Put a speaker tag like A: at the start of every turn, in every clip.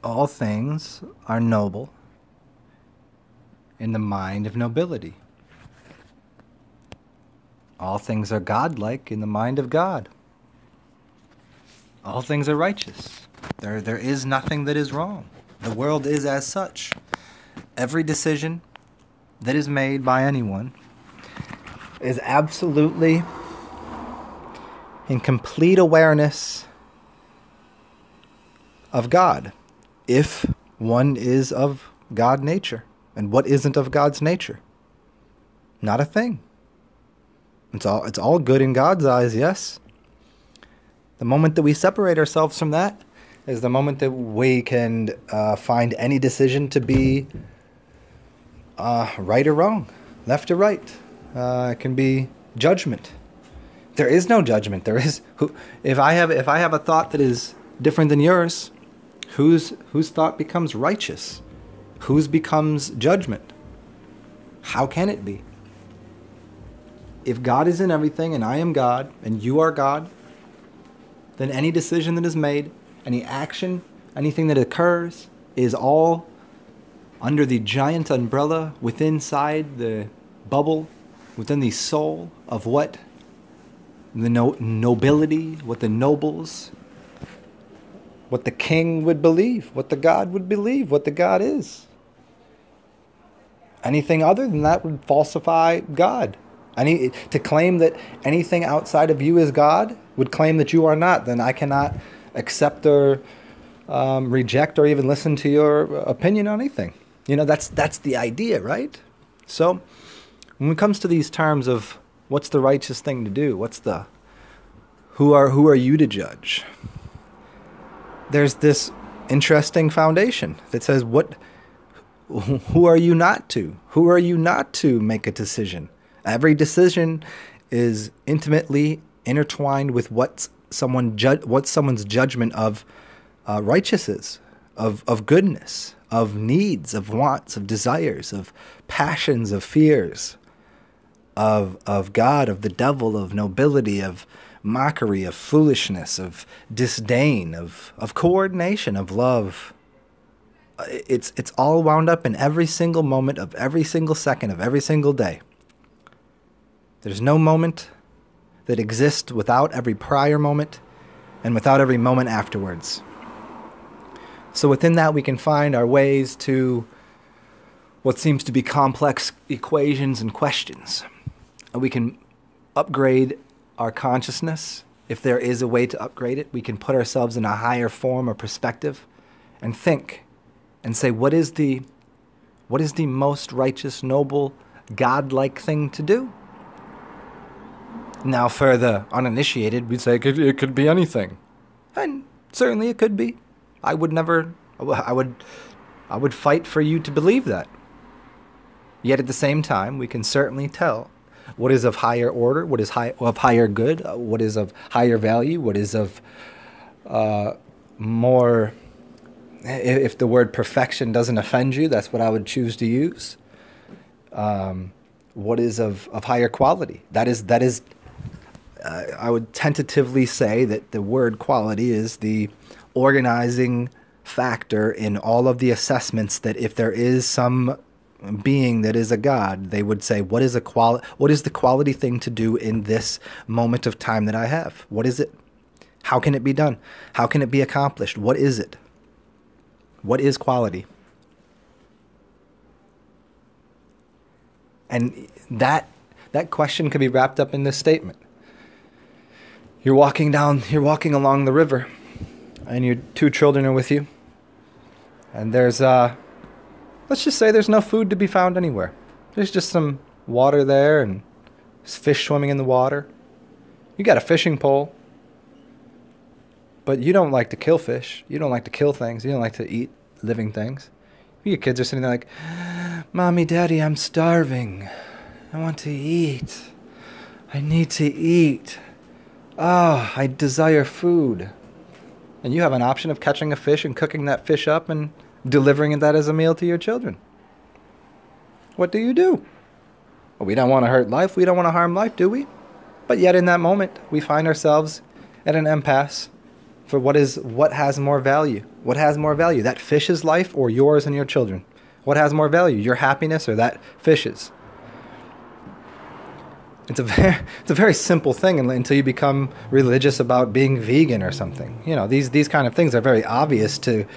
A: All things are noble in the mind of nobility. All things are godlike in the mind of God. All things are righteous. There is nothing that is wrong. The world is as such. Every decision that is made by anyone is absolutely in complete awareness of God, if one is of God nature. And what isn't of God's nature? Not a thing. It's all good in God's eyes, yes. The moment that we separate ourselves from that is the moment that we can find any decision to be right or wrong, left or right. It can be judgment. There is no judgment. There is if I have a thought that is different than yours, whose thought becomes righteous? Whose becomes judgment? How can it be? If God is in everything and I am God and you are God, then any decision that is made, any action, anything that occurs is all under the giant umbrella inside the bubble, within the soul of what the nobility, what the nobles, what the king would believe, what the God would believe, what the God is. Anything other than that would falsify God. To claim that anything outside of you is God would claim that you are not. Then I cannot accept or reject or even listen to your opinion on anything. That's the idea, right? So when it comes to these terms of what's the righteous thing to do, who are you to judge? There's this interesting foundation that says who are you not to? Who are you not to make a decision? Every decision is intimately intertwined with what someone's judgment of righteous is, of goodness, of needs, of wants, of desires, of passions, of fears, of God, of the devil, of nobility, of mockery, of foolishness, of disdain, of coordination, of love. It's all wound up in every single moment of every single second of every single day. There's no moment that exists without every prior moment and without every moment afterwards. So within that, we can find our ways to what seems to be complex equations and questions. And we can upgrade our consciousness. If there is a way to upgrade it, we can put ourselves in a higher form or perspective and think and say, what is the most righteous, noble, godlike thing to do? Now, for the uninitiated, we'd say it could be anything. And certainly it could be. I would fight for you to believe that. Yet at the same time, we can certainly tell what is of higher order, what is of higher good, what is of higher value, what is of more, if the word perfection doesn't offend you, that's what I would choose to use. What is of higher quality. That is. I would tentatively say that the word quality is the organizing factor in all of the assessments, that if there is some being that is a God, they would say, what is the quality thing to do in this moment of time that I have? What is it? How can it be done? How can it be accomplished? What is it? What is quality? And that question could be wrapped up in this statement. You're walking along the river, and your two children are with you, and there's let's just say there's no food to be found anywhere. There's just some water there, and there's fish swimming in the water. You got a fishing pole, but you don't like to kill fish. You don't like to kill things. You don't like to eat living things. Your kids are sitting there like, Mommy, Daddy, I'm starving. I want to eat. I need to eat. I desire food. And you have an option of catching a fish and cooking that fish up and delivering that as a meal to your children. What do? Well, we don't want to hurt life. We don't want to harm life, do we? But yet in that moment, we find ourselves at an impasse For what has more value? What has more value? That fish's life or yours and your children? What has more value? Your happiness or that fish's? It's a very simple thing until you become religious about being vegan or something. These kind of things are very obvious to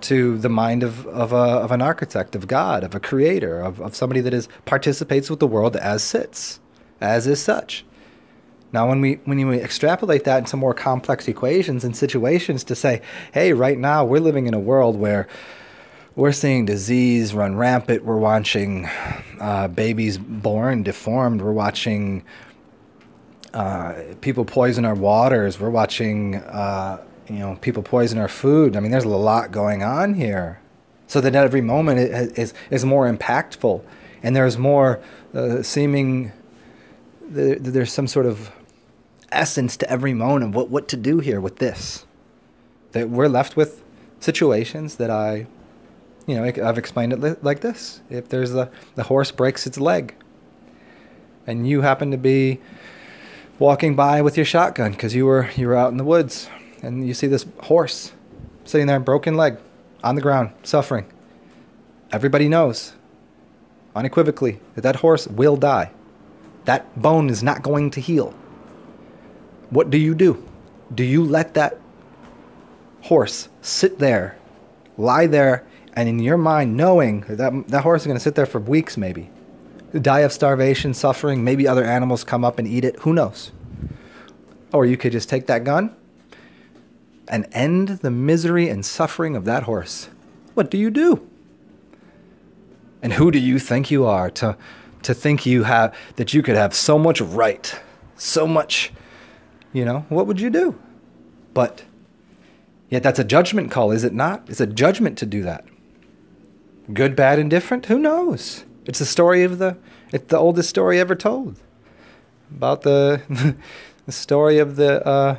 A: the mind of an architect, of God, of a creator, of somebody that participates with the world as is such. Now, when we extrapolate that into more complex equations and situations to say, hey, right now we're living in a world where we're seeing disease run rampant. We're watching babies born deformed. We're watching people poison our waters. We're watching people poison our food. I mean, there's a lot going on here. So that every moment is more impactful, and there's more seeming. There's some sort of essence to every moment of what to do here with this. That we're left with situations that I've explained it like this. If there's the horse breaks its leg, and you happen to be walking by with your shotgun because you were out in the woods, and you see this horse sitting there, broken leg, on the ground, suffering. Everybody knows, unequivocally, that horse will die. That bone is not going to heal. What do? Do you let that horse sit there, lie there, and in your mind knowing that horse is going to sit there for weeks maybe, die of starvation, suffering, maybe other animals come up and eat it, who knows? Or you could just take that gun and end the misery and suffering of that horse. What do? And who do you think you are to think that you could have so much right, so much, what would you do? But yet that's a judgment call, is it not? It's a judgment to do that. Good, bad, indifferent? Who knows? It's the oldest story ever told. About the story of the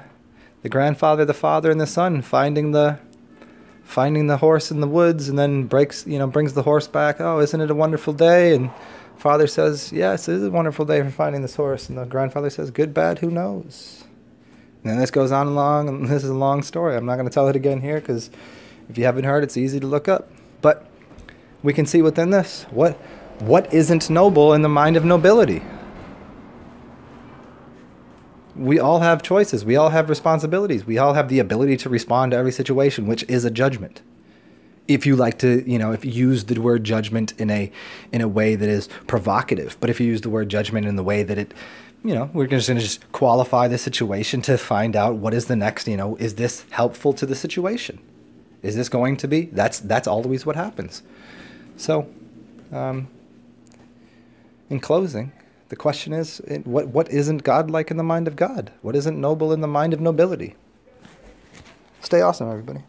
A: grandfather, the father, and the son finding the horse in the woods, and then brings the horse back. Oh, isn't it a wonderful day? And father says, yes, it is a wonderful day for finding this horse. And the grandfather says, good, bad, who knows? And then this goes on along, and this is a long story. I'm not going to tell it again here, because if you haven't heard, it's easy to look up. But we can see within this, what isn't noble in the mind of nobility? We all have choices. We all have responsibilities. We all have the ability to respond to every situation, which is a judgment. If you like to, if you use the word judgment in a way that is provocative, but if you use the word judgment in the way that it, we're just going to just qualify the situation to find out what is the next, is this helpful to the situation? Is this going to be? That's always what happens. So, in closing, the question is, what isn't God-like in the mind of God? What isn't noble in the mind of nobility? Stay awesome, everybody.